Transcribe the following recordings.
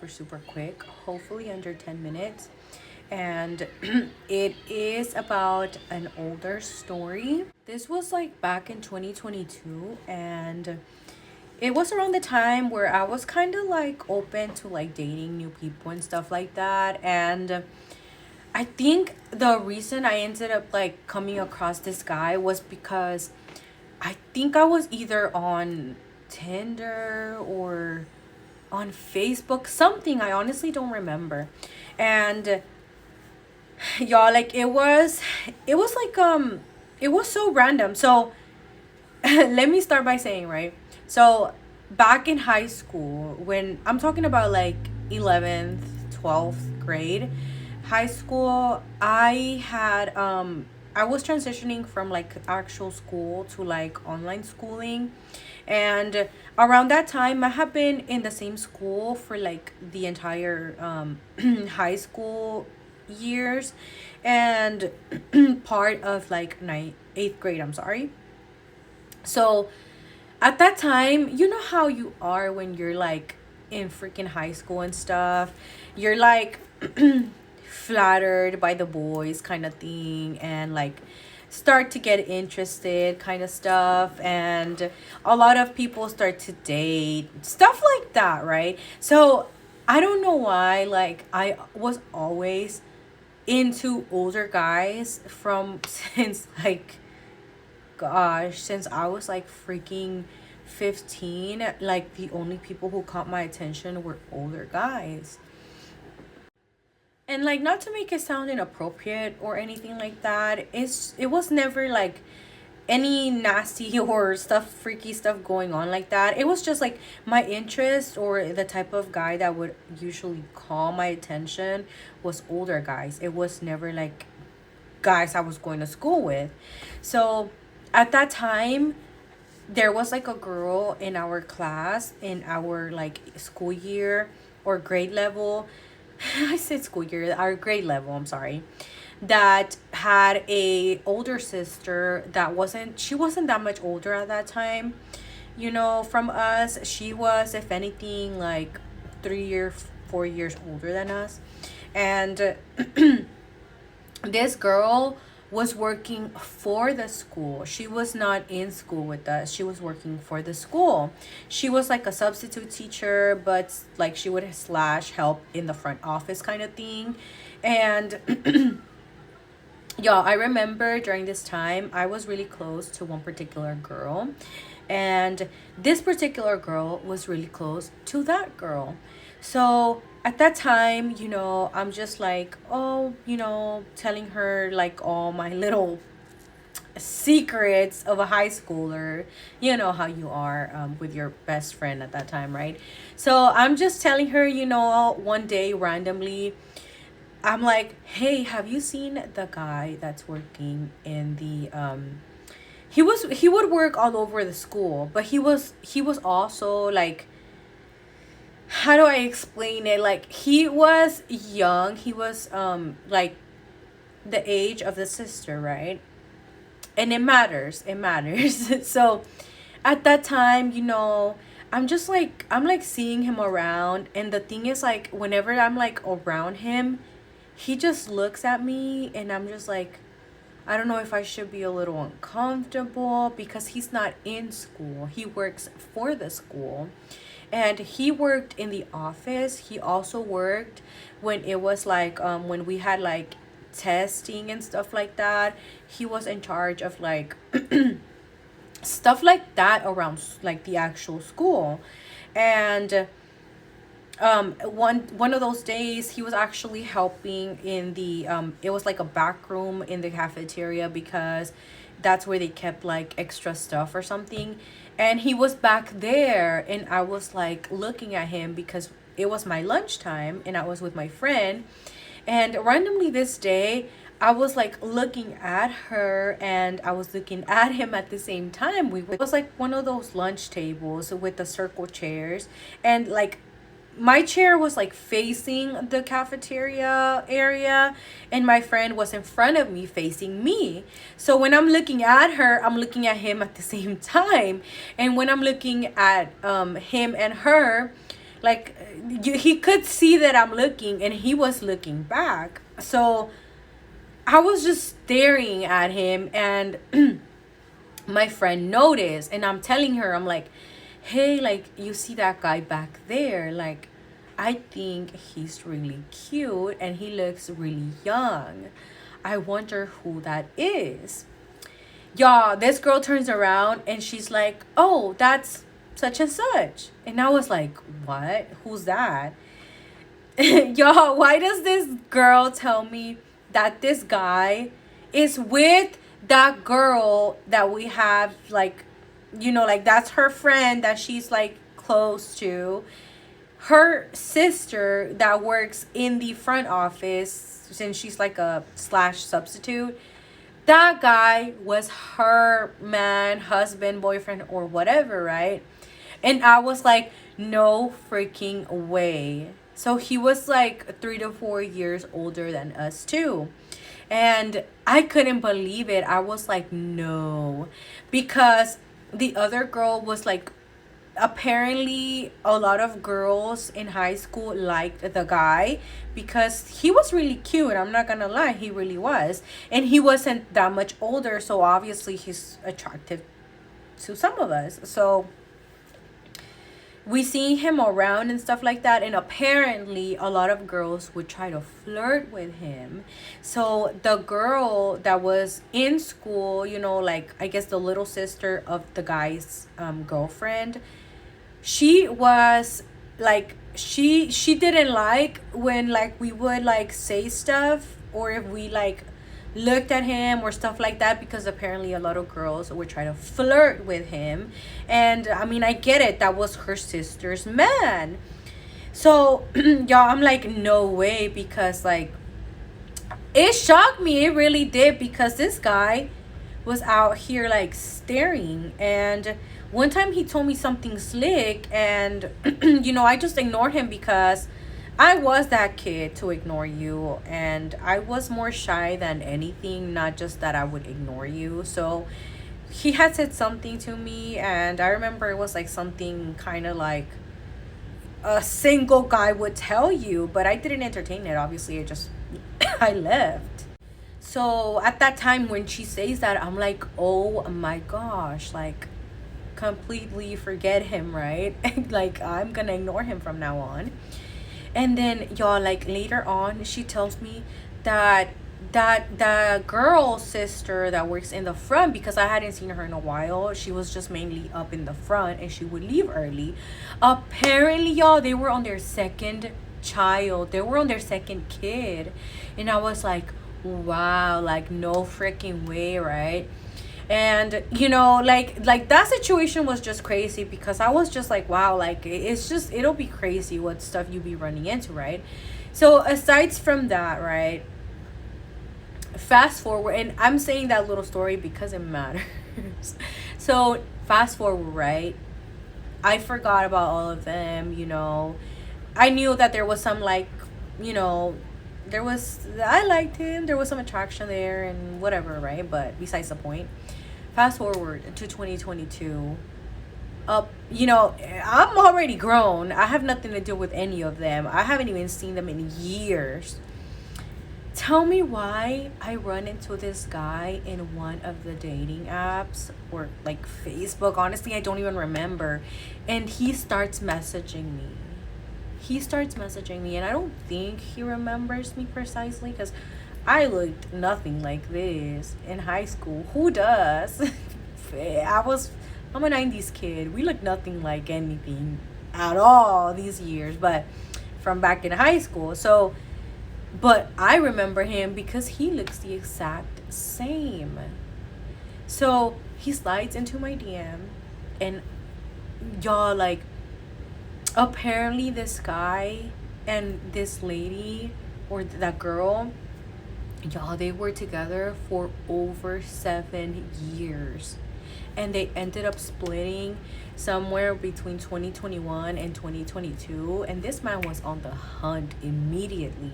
super quick, hopefully under 10 minutes. And it is about an older story. This was like back in 2022, and it was around the time where I was kind of like open to like dating new people and stuff like that. And I think the reason I ended up like coming across this guy was because I think I was either on Tinder or on Facebook, something I honestly don't remember. And y'all, like it was like it was so random. So let me start by saying, right? So back in high school, when I'm talking about like 11th, 12th grade, high school, I was transitioning from like actual school to like online schooling. And around that time, I have been in the same school for like the entire high school years, and part of like ninth, eighth grade, I'm sorry. So at that time, you know how you are when you're like in freaking high school and stuff. You're like flattered by the boys kind of thing, and like start to get interested kind of stuff, and a lot of people start to date, stuff like that, right? So I don't know why, like I was always into older guys from since like, gosh, since I was like freaking 15. Like the only people who caught my attention were older guys. And like, not to make it sound inappropriate or anything like that, it was never like any nasty or stuff, freaky stuff going on like that. It was just like my interest, or the type of guy that would usually call my attention was older guys. It was never like guys I was going to school with. So at that time, there was like a girl in our class, in our like school year or grade level. I said school year, our grade level, I'm sorry, that had a older sister that wasn't she wasn't that much older at that time, from us. She was, if anything, like 3 or 4 years older than us. And this girl was working for the school. She was not in school with us. She was working for the school. She was like a substitute teacher, but like she would slash help in the front office kind of thing. And yeah, I remember during this time I was really close to one particular girl, and this particular girl was really close to that girl. So at that time, I'm just like, oh, telling her like all my little secrets of a high schooler. You know how you are, with your best friend at that time, right? So I'm just telling her, one day randomly, I'm like, hey, have you seen the guy that's working in the he would work all over the school, but he was also like, how do I explain it? Like, he was young. He was like the age of the sister, right? And it matters. It matters. So at that time, I'm like seeing him around, and the thing is, like, whenever I'm like around him, he just looks at me, and I'm just like, I don't know if I should be a little uncomfortable, because he's not in school. He works for the school. And he worked in the office. He also worked when it was like, when we had like testing and stuff like that. He was in charge of like stuff like that around like the actual school. And one of those days, he was actually helping in the it was like a back room in the cafeteria, because that's where they kept like extra stuff or something. And he was back there, and I was like looking at him because it was my lunchtime and I was with my friend. And randomly this day, I was like looking at her and I was looking at him at the same time. It was like one of those lunch tables with the circle chairs, and like my chair was like facing the cafeteria area, and my friend was in front of me facing me. So when I'm looking at her, I'm looking at him at the same time. And when I'm looking at him and her, like he could see that I'm looking, and he was looking back. So I was just staring at him, and my friend noticed, and I'm telling her, I'm like, hey, like, you see that guy back there? Like, I think he's really cute and he looks really young. I wonder who that is. Y'all, this girl turns around and she's like, oh, that's such and such. And I was like, what? Who's that? Y'all, why does this girl tell me that this guy is with that girl that we have, like, like, that's her friend that she's like close to, her sister that works in the front office, since she's like a slash substitute. That guy was her man, husband, boyfriend, or whatever, right? And I was like, no freaking way. So he was like 3 to 4 years older than us too. And I couldn't believe it. I was like, no. Because the other girl was like, apparently a lot of girls in high school liked the guy because he was really cute. I'm not gonna lie, he really was. And he wasn't that much older, so obviously he's attractive to some of us. So we see him around and stuff like that, and apparently a lot of girls would try to flirt with him. So the girl that was in school, like, I guess the little sister of the guy's girlfriend, she was like, she didn't like when, like, we would like say stuff, or if we like looked at him or stuff like that, because apparently a lot of girls would try to flirt with him. And I mean, I get it, that was her sister's man. So y'all, I'm like, no way, because like, it shocked me, it really did, because this guy was out here like staring. And one time he told me something slick, and I just ignored him because I was that kid to ignore you, and I was more shy than anything, not just that I would ignore you. So he had said something to me, and I remember it was like something kind of like a single guy would tell you, but I didn't entertain it. Obviously, I left. So at that time when she says that, I'm like, oh my gosh, like, completely forget him, right? Like, I'm gonna ignore him from now on. And then y'all, like, later on, she tells me that the girl sister that works in the front, because I hadn't seen her in a while, she was just mainly up in the front and she would leave early. Apparently, y'all, they were on their second child, they were on their second kid. And I was like, wow, like, no freaking way, right? And like that situation was just crazy, because I was just like, wow, like, it'll be crazy what stuff you be running into, right? So aside from that, right, fast forward, and I'm saying that little story because it matters. So fast forward, right, I forgot about all of them. I knew that there was some, like, I liked him, there was some attraction there and whatever, right? But besides the point, fast forward to 2022. I'm already grown, I have nothing to do with any of them, I haven't even seen them in years. Tell me why I run into this guy in one of the dating apps, or like Facebook, honestly I don't even remember. And he starts messaging me, and I don't think he remembers me precisely, because I looked nothing like this in high school. Who does? I'm a 90s kid. We look nothing like anything at all these years, but from back in high school. So, but I remember him because he looks the exact same. So he slides into my DM, and y'all, like, apparently this guy and this lady, or that girl, y'all, they were together for over 7 years, and they ended up splitting somewhere between 2021 and 2022, and this man was on the hunt immediately.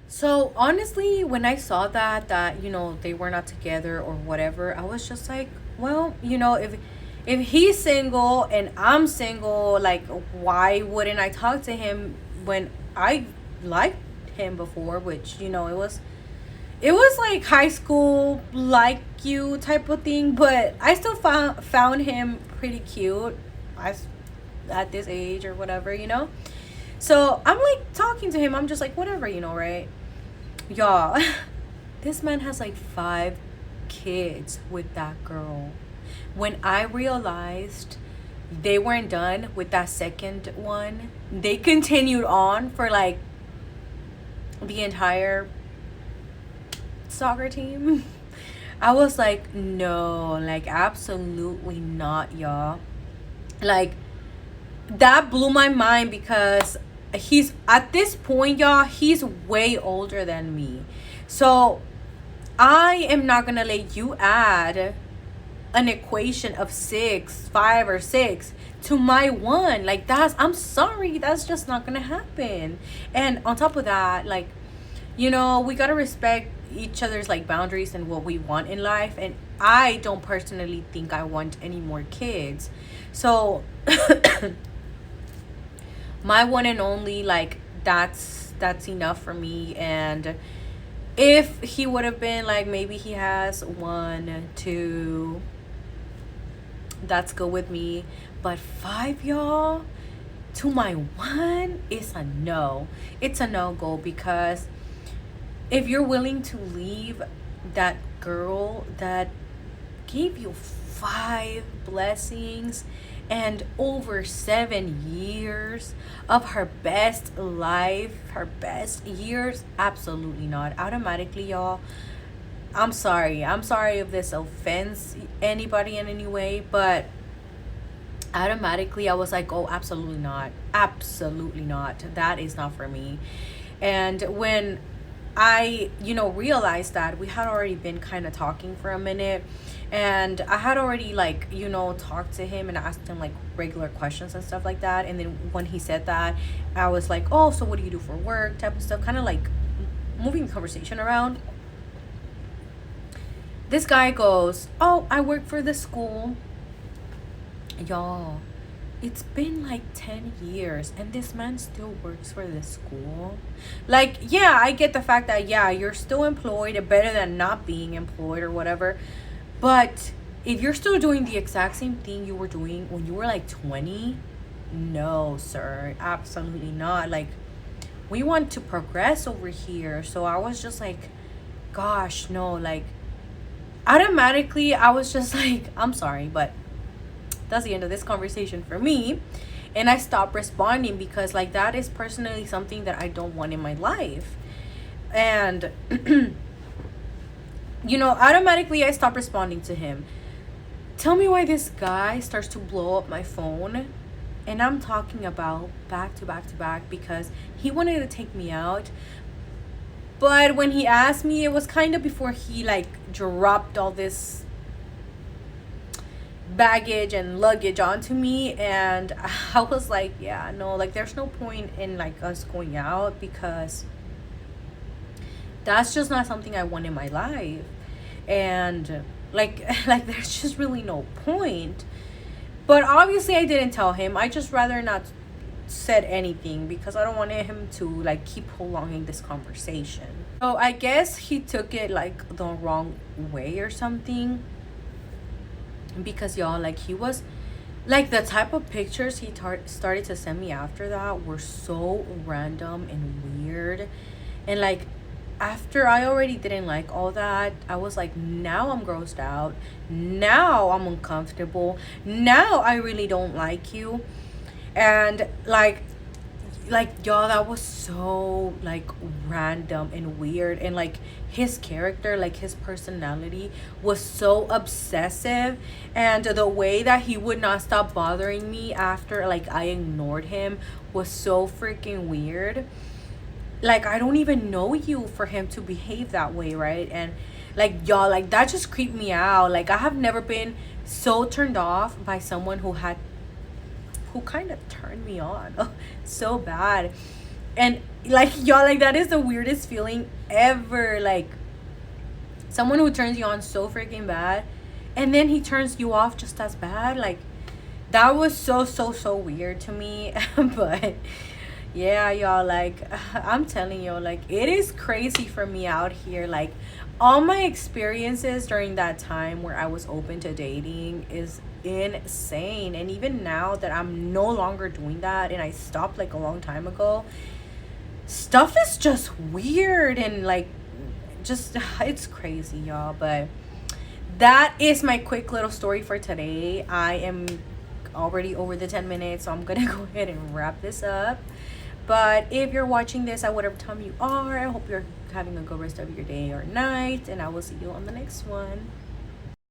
So honestly, when I saw that they were not together or whatever, I was just like, well, If he's single and I'm single, like, why wouldn't I talk to him when I liked him before? Which, it was like high school like you type of thing, but I still found him pretty cute as at this age or whatever. So I'm like talking to him. I'm just like, whatever, right? Y'all, this man has like 5 kids with that girl. When I realized they weren't done with that second one, they continued on for like the entire soccer team. I was like, no, like, absolutely not, y'all. Like, that blew my mind because he's at this point, y'all, he's way older than me. So I am not gonna let you add an equation of 5 or 6 to my one. Like, I'm sorry, that's just not gonna happen. And on top of that, like, we gotta respect each other's like boundaries and what we want in life. And I don't personally think I want any more kids. So my one and only, like, that's enough for me. And if he would have been like, maybe he has 1 2, that's good with me. But 5, y'all, to my one, is a no. It's a no-go, because if you're willing to leave that girl that gave you 5 blessings and over 7 years of her best life, her best years, absolutely not. Automatically, y'all, I'm sorry. I'm sorry if this offends anybody in any way, but automatically I was like, oh, absolutely not. Absolutely not. That is not for me. And when I, realized that, we had already been kind of talking for a minute, and I had already, like, talked to him and asked him like regular questions and stuff like that. And then when he said that, I was like, oh, so what do you do for work, type of stuff, kind of like moving the conversation around. This guy goes, oh, I work for the school. Y'all, it's been like 10 years and this man still works for the school. Like, yeah, I get the fact that, yeah, you're still employed, better than not being employed or whatever. But if you're still doing the exact same thing you were doing when you were like 20, no, sir, absolutely not. Like, we want to progress over here. So I was just like, gosh, no. Like, automatically I was just like, I'm sorry, but that's the end of this conversation for me. And I stopped responding because, like, that is personally something that I don't want in my life. And automatically I stopped responding to him. Tell me why this guy starts to blow up my phone, and I'm talking about back to back to back, because he wanted to take me out. But when he asked me, it was kind of before he like dropped all this baggage and luggage onto me. And I was like, yeah, no, like, there's no point in like us going out, because that's just not something I want in my life. And like there's just really no point. But obviously I didn't tell him. I just rather not said anything, because I don't want him to like keep prolonging this conversation. So I guess he took it like the wrong way or something, because y'all, like, he was like, the type of pictures he started to send me after that were so random and weird. And like, after I already didn't like all that, I was like, now I'm grossed out, now I'm uncomfortable, now I really don't like you. And like y'all, that was so like random and weird. And like, his character, like his personality, was so obsessive. And the way that he would not stop bothering me after like I ignored him was so freaking weird. Like, I don't even know you for him to behave that way, right? And like, y'all, like, that just creeped me out. Like, I have never been so turned off by someone who kind of turned me on so bad. And like, y'all, like, that is the weirdest feeling ever. Like, someone who turns you on so freaking bad, and then he turns you off just as bad. Like, that was so weird to me. But yeah, y'all, like, I'm telling you, like, it is crazy for me out here. Like, all my experiences during that time where I was open to dating is insane. And even now that I'm no longer doing that and I stopped like a long time ago, stuff is just weird and like, just it's crazy, y'all. But that is my quick little story for today. I am already over the 10 minutes, so I'm gonna go ahead and wrap this up. But if you're watching this at whatever time you are, I hope you're having a good rest of your day or night, and I will see you on the next one.